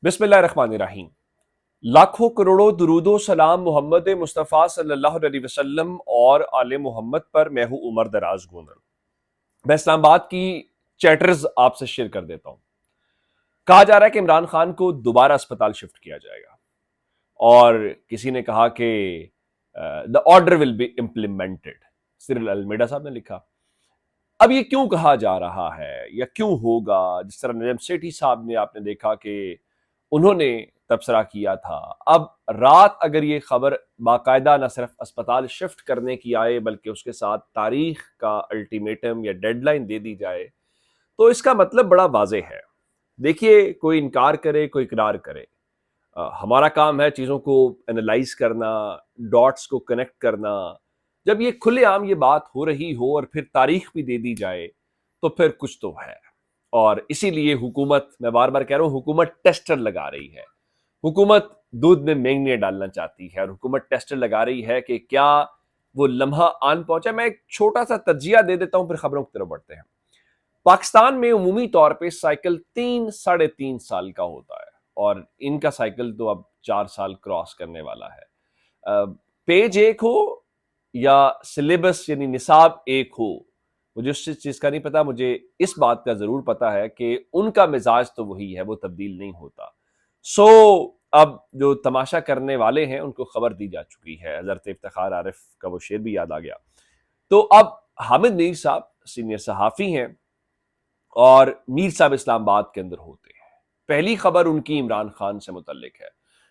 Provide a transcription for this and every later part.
बिस्मिल्लाहिर्रहमानिर्रहीम। लाखों करोड़ों दुरूदो सलाम मोहम्मद मुस्तफ़ा सल्लल्लाहु अलैहि वसल्लम और आले मोहम्मद पर। मैं हूं उमर दराज गोनर। मैं इस्लामाबाद की चैटर्स आपसे शेयर कर देता हूं। कहा जा रहा है कि इमरान खान को दोबारा अस्पताल शिफ्ट किया जाएगा और किसी ने कहा कि the order will be implemented. Cyril Almeida साहब ने लिखा। अब ये क्यों कहा जा रहा है या क्यों होगा? जिस तरह नजम सेठी साहब ने, आपने देखा कि उन्होंने तबसरा किया था। अब रात अगर ये खबर बाकायदा न सिर्फ अस्पताल शिफ्ट करने की आए बल्कि उसके साथ तारीख का अल्टीमेटम या डेडलाइन दे दी जाए तो इसका मतलब बड़ा वाज़ेह है। देखिए, कोई इनकार करे कोई इकरार करे, हमारा काम है चीज़ों को एनालाइज करना, डॉट्स को कनेक्ट करना। जब ये खुलेआम ये बात हो रही हो और फिर तारीख भी दे दी जाए तो फिर कुछ तो है। और इसीलिए हुकूमत, मैं बार बार कह रहा हूं, हुकूमत टेस्टर लगा रही है। हुकूमत दूध में मेंगनिया डालना चाहती है और हुकूमत टेस्टर लगा रही है कि क्या वो लम्हा आन पहुंचा। मैं एक छोटा सा तजिया दे देता हूं, फिर खबरों की तरफ बढ़ते हैं। पाकिस्तान में उमूमी तौर पे साइकिल 3 साढ़े 3 साल का होता है और इनका साइकिल तो अब 4 साल क्रॉस करने वाला है। पेज एक हो या सिलेबस यानी निसाब एक हो, मुझे उस चीज का नहीं पता। मुझे इस बात का जरूर पता है कि उनका मिजाज तो वही है, वो तब्दील नहीं होता। सो अब जो तमाशा करने वाले हैं उनको खबर दी जा चुकी है। हजरत इफ्तिखार आरिफ का वो शेर भी याद आ गया। तो अब हामिद मीर साहब सीनियर सहाफी हैं और मीर साहब इस्लामाबाद के अंदर होते हैं। पहली खबर उनकी इमरान खान से मुतल्लिक है।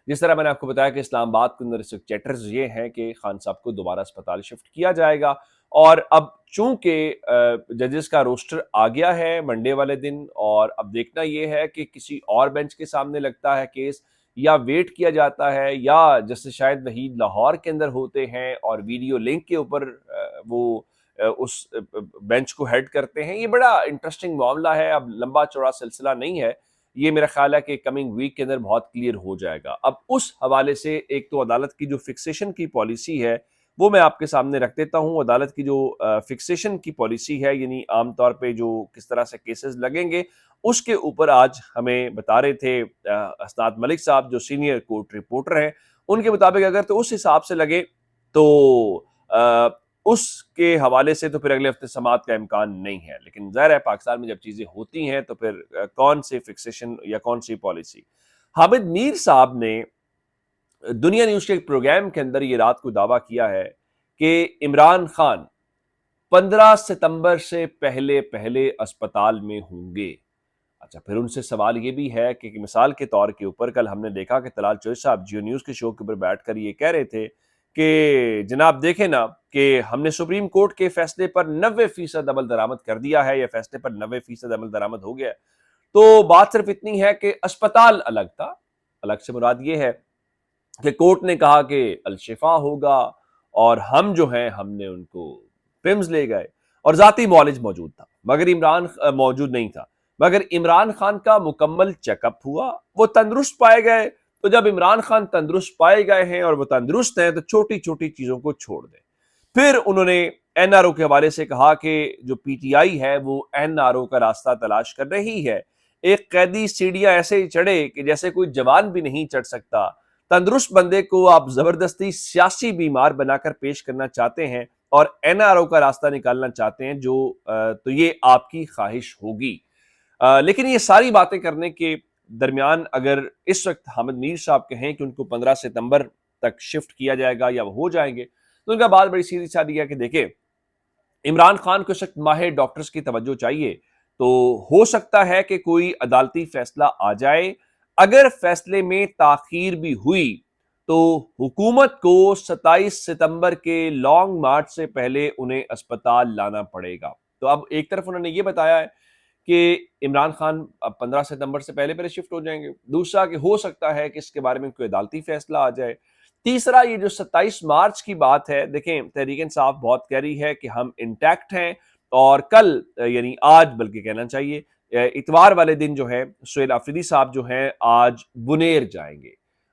जिस तरह मैंने आपको बताया कि इस्लामाबाद के अंदर चैटर्स ये हैं कि खान साहब को दोबारा अस्पताल शिफ्ट किया जाएगा। और अब चूंकि जजेस का रोस्टर आ गया है मंडे वाले दिन, और अब देखना यह है कि किसी और बेंच के सामने लगता है केस या वेट किया जाता है, या जैसे शायद वहीद लाहौर के अंदर होते हैं और वीडियो लिंक के ऊपर वो उस बेंच को हेड करते हैं। ये बड़ा इंटरेस्टिंग मामला है। अब लंबा चौड़ा सिलसिला नहीं है, ये मेरा ख्याल है कि कमिंग वीक के अंदर बहुत क्लियर हो जाएगा। अब उस हवाले से एक तो अदालत की जो फिक्सेशन की पॉलिसी है वो मैं आपके सामने रख देता हूं। अदालत की जो फिक्सेशन की पॉलिसी है, यानी आमतौर पे जो किस तरह से केसेस लगेंगे, उसके ऊपर आज हमें बता रहे थे असनाद मलिक साहब जो सीनियर कोर्ट रिपोर्टर हैं। उनके मुताबिक अगर तो उस हिसाब से लगे तो उसके हवाले से तो फिर अगले हफ्ते समाअत का इम्कान नहीं है। लेकिन ज़ाहिर है पाकिस्तान में जब चीज़ें होती हैं तो फिर कौन सी फिक्सेशन या कौन सी पॉलिसी। हामिद मीर साहब ने दुनिया न्यूज़ के एक प्रोग्राम के अंदर ये रात को दावा किया है कि इमरान खान 15 सितंबर से पहले पहले अस्पताल में होंगे। अच्छा, फिर उनसे सवाल ये भी है कि मिसाल के तौर के ऊपर कल हमने देखा कि तलाल चोइस साहब जियो न्यूज़ के शो के ऊपर बैठकर ये कह रहे थे कि जनाब देखें ना कि हमने सुप्रीम कोर्ट के फैसले पर 90% अमल दरामद कर दिया है, या फैसले पर 90% अमल दरामद हो गया है। तो बात सिर्फ इतनी है कि अस्पताल अलग था। अलग से मुराद ये है कि कोर्ट ने कहा कि अलशिफा होगा और हम जो हैं हमने उनको पिम्स ले गए और जाती मौलिज मौजूद था, मगर इमरान मौजूद नहीं था। मगर इमरान खान का मुकम्मल चेकअप हुआ, वो तंदुरुस्त पाए गए। तो जब इमरान खान तंदुरुस्त पाए गए हैं और वो तंदुरुस्त हैं तो छोटी छोटी चीजों को छोड़ दें। फिर उन्होंने एनआरओ के हवाले से कहा कि जो पीटीआई है वो एनआरओ का रास्ता तलाश कर रही है। एक कैदी सीढ़ियां ऐसे ही चढ़े कि जैसे कोई जवान भी नहीं चढ़ सकता। तंदुरुस्त बंदे को आप जबरदस्ती सियासी बीमार बनाकर पेश करना चाहते हैं और एनआरओ का रास्ता निकालना चाहते हैं, जो तो ये आपकी ख्वाहिश होगी। लेकिन ये सारी बातें करने के दरमियान अगर इस वक्त हामिद मीर साहब कहें कि उनको 15 सितंबर तक शिफ्ट किया जाएगा या वो हो जाएंगे, तो उनका बात बड़ी सीधी सादी है कि देखिए, इमरान खान को इस वक्त माहिर डॉक्टर्स की तवज्जो चाहिए। तो हो सकता है कि कोई अदालती फैसला आ जाए। अगर फैसले में ताखीर भी हुई तो हुकूमत को 27 सितंबर के लॉन्ग मार्च से पहले उन्हें अस्पताल लाना पड़ेगा। तो अब एक तरफ उन्होंने ये बताया है कि इमरान खान अब 15 सितंबर से पहले पहले शिफ्ट हो जाएंगे। दूसरा कि हो सकता है कि इसके बारे में कोई अदालती फैसला आ जाए। तीसरा, ये जो 27 मार्च की बात है, देखें तहरीक इंसाफ बहुत कह रही है कि हम इंटैक्ट हैं और कल यानी आज बल्कि कहना चाहिए इतवार वाले दिन जो है सुहेल आफरीदी साहब जो हैं आज बुनेर जाएंगे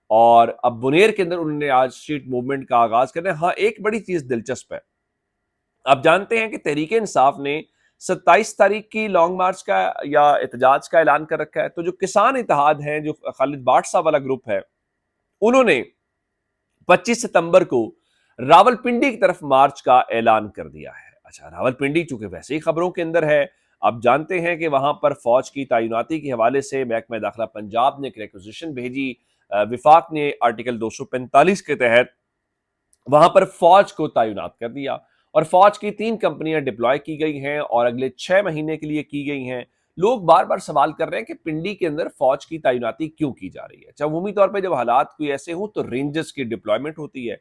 और अब बुनेर के अंदर उन्होंने आज स्ट्रीट मूवमेंट का आगाज करना है। हाँ, एक बड़ी चीज दिलचस्प है। आप जानते हैं कि तहरीक इंसाफ ने 27 تاریخ کی لانگ مارچ کا یا احتجاج کا اعلان کر رکھا ہے. تو جو کسان اتحاد ہیں، جو خالد باٹ صاحب والا گروپ ہے، انہوں نے 25 ستمبر کو راول پنڈی کی طرف مارچ کا اعلان کر دیا ہے. اچھا، راول پنڈی چونکہ ویسے ہی خبروں کے اندر ہے، آپ جانتے ہیں کہ وہاں پر فوج کی تعیناتی کے حوالے سے محکمہ داخلہ پنجاب نے ایک ریکوزیشن بھیجی. وفاق نے آرٹیکل 245 کے تحت وہاں پر فوج کو تعینات کر دیا، اور فوج کی 3 کمپنیاں ڈپلوائے کی گئی ہیں اور اگلے 6 مہینے کے لیے کی گئی ہیں. لوگ بار بار سوال کر رہے ہیں کہ پنڈی کے اندر فوج کی تعیناتی کیوں کی جا رہی ہے. اچھا، عمومی طور پہ جب حالات کوئی ایسے ہوں تو رینجرز کی ڈپلوائمنٹ ہوتی ہے.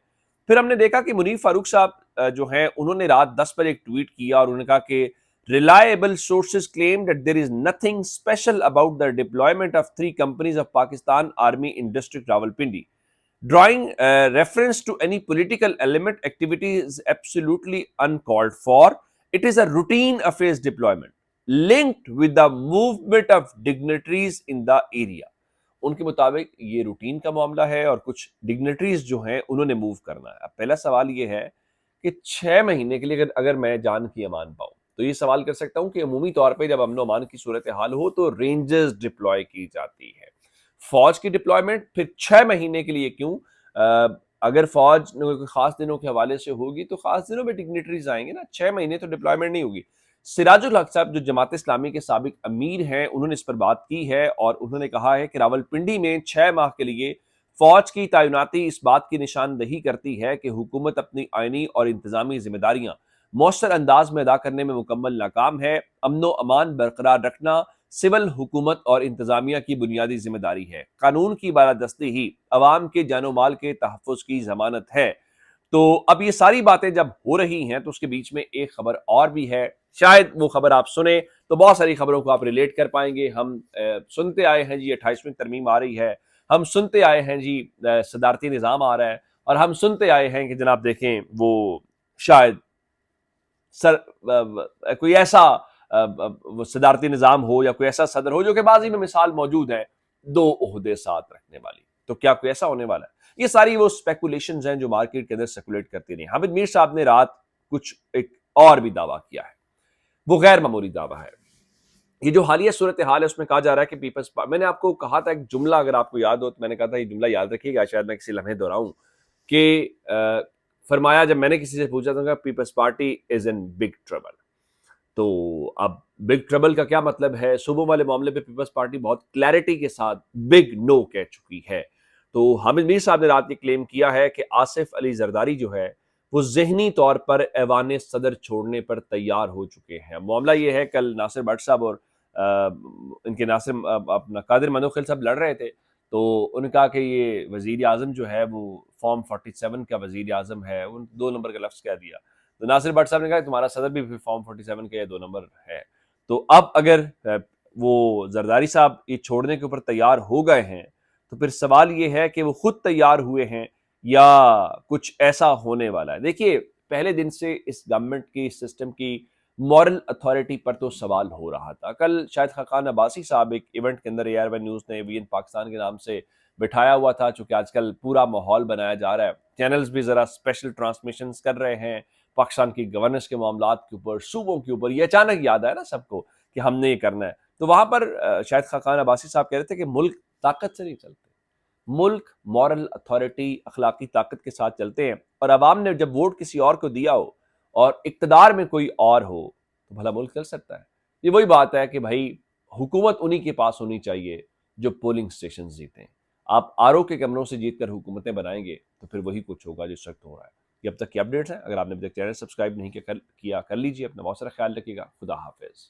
پھر ہم نے دیکھا کہ منیر فاروق صاحب جو ہیں، انہوں نے رات 10 پر ایک ٹویٹ کیا اور انہوں نے کہا کہ reliable sources claim that there is nothing special about the deployment of 3 companies of Pakistan Army in District Rawalpindi. Drawing reference to any political element activity is absolutely uncalled for. It is a routine affairs deployment linked with the movement of dignitaries in the area. ان کے مطابق یہ routine کا معاملہ ہے اور کچھ dignitaries جو ہیں انہوں نے موو کرنا ہے. اب پہلا سوال یہ ہے کہ 6 مہینے کے لیے اگر میں جان کی امان پاؤں تو یہ سوال کر سکتا ہوں کہ عمومی طور پہ جب امن و امان کی صورتحال ہو تو رینجرز ڈپلوائے کی جاتی ہے. فوج کی ڈپلوائمنٹ پھر 6 مہینے کے لیے کیوں؟ اگر فوج کوئی خاص دنوں کے حوالے سے ہوگی تو خاص دنوں میں ڈگنیٹریز آئیں گے نا. 6 مہینے تو ڈپلوائمنٹ نہیں ہوگی. سراج الحق صاحب جو جماعت اسلامی کے سابق امیر ہیں، انہوں نے اس پر بات کی ہے اور انہوں نے کہا ہے کہ راول پنڈی میں 6 ماہ کے لیے فوج کی تعیناتی اس بات کی نشاندہی کرتی ہے کہ حکومت اپنی آئینی اور انتظامی ذمہ داریاں مؤثر انداز میں ادا کرنے میں مکمل ناکام ہے. امن و امان برقرار رکھنا سول حکومت اور انتظامیہ کی بنیادی ذمہ داری ہے. قانون کی بالادستی ہی عوام کے جان و مال کے تحفظ کی ضمانت ہے. تو اب یہ ساری باتیں جب ہو رہی ہیں تو اس کے بیچ میں ایک خبر اور بھی ہے، شاید وہ خبر آپ سنیں تو بہت ساری خبروں کو آپ ریلیٹ کر پائیں گے. ہم سنتے آئے ہیں جی 28ویں ترمیم آ رہی ہے، ہم سنتے آئے ہیں جی صدارتی نظام آ رہا ہے، اور ہم سنتے آئے ہیں کہ جناب دیکھیں وہ شاید کوئی ایسا صدارتی نظام ہو یا کوئی ایسا صدر ہو جو کہ ماضی میں مثال موجود ہے 2 عہدے ساتھ رکھنے والی. تو کیا کوئی ایسا ہونے والا ہے؟ یہ ساری وہ اسپیکولیشنز ہیں جو مارکیٹ کے اندر سرکولیٹ کرتی رہی. حامد میر صاحب نے رات کچھ ایک اور بھی دعویٰ کیا ہے، وہ غیر معمولی دعویٰ ہے. یہ جو حالیہ صورتحال ہے اس میں کہا جا رہا ہے کہ پیپلز میں نے آپ کو کہا تھا ایک جملہ، اگر آپ کو یاد ہو تو میں نے کہا تھا یہ جملہ یاد رکھیے گا، شاید میں کسی لمحے دہراؤں، کہ فرمایا جب میں نے کسی سے پوچھا تھا کہ Peoples Party is in big trouble. تو اب بگ ٹربل کا کیا مطلب ہے؟ صوبوں والے معاملے پہ پیپلز پارٹی بہت کلیئرٹی کے ساتھ بگ نو کہہ چکی ہے. تو حامد میر صاحب نے رات یہ کلیم کیا ہے کہ آصف علی زرداری جو ہے وہ ذہنی طور پر ایوان صدر چھوڑنے پر تیار ہو چکے ہیں. معاملہ یہ ہے، کل ناصر بٹ صاحب اور ان کے ناصر اپنا قادر منوخیل صاحب لڑ رہے تھے، تو انہوں نے کہا کہ یہ وزیر اعظم جو ہے وہ فارم 47 کا وزیر اعظم ہے، ان 2 نمبر کا لفظ کہہ دیا. تو ناصر بٹ صاحب نے کہا کہ تمہارا صدر بھی فارم 47 کا 2 نمبر ہے. تو اب اگر وہ زرداری صاحب یہ چھوڑنے کے اوپر تیار ہو گئے ہیں تو پھر سوال یہ ہے کہ وہ خود تیار ہوئے ہیں یا کچھ ایسا ہونے والا ہے. دیکھیے، پہلے دن سے اس گورنمنٹ کی، اس سسٹم کی مورل اتھارٹی پر تو سوال ہو رہا تھا. کل شاید خاقان عباسی صاحب ایک ایونٹ کے اندر AR1 نیوز نے وی این پاکستان کے نام سے بٹھایا ہوا تھا، چونکہ آج کل پورا ماحول بنایا جا رہا ہے، چینلز بھی ذرا اسپیشل ٹرانسمیشنز کر رہے ہیں پاکستان کی گورننس کے معاملات کے اوپر، صوبوں کے اوپر. یہ اچانک یاد آیا نا سب کو کہ ہم نے یہ کرنا ہے. تو وہاں پر شاید خاقان عباسی صاحب کہہ رہے تھے کہ ملک طاقت سے نہیں چلتے، ملک مورل اتھارٹی، اخلاقی طاقت کے ساتھ چلتے ہیں. اور عوام نے جب ووٹ کسی اور کو دیا ہو اور اقتدار میں کوئی اور ہو تو بھلا ملک چل سکتا ہے؟ یہ وہی بات ہے کہ بھائی حکومت انہی کے پاس ہونی چاہیے جو پولنگ سٹیشن جیتے ہیں. آپ RO کے کمروں سے جیت کر حکومتیں بنائیں گے تو پھر وہی کچھ ہوگا جو سخت ہو رہا ہے. یہ اب تک کی اپڈیٹس ہیں. اگر آپ نے ابھی تک چینل سبسکرائب نہیں کیا کر لیجیے. اپنا بہت سارا خیال رکھیے گا. خدا حافظ.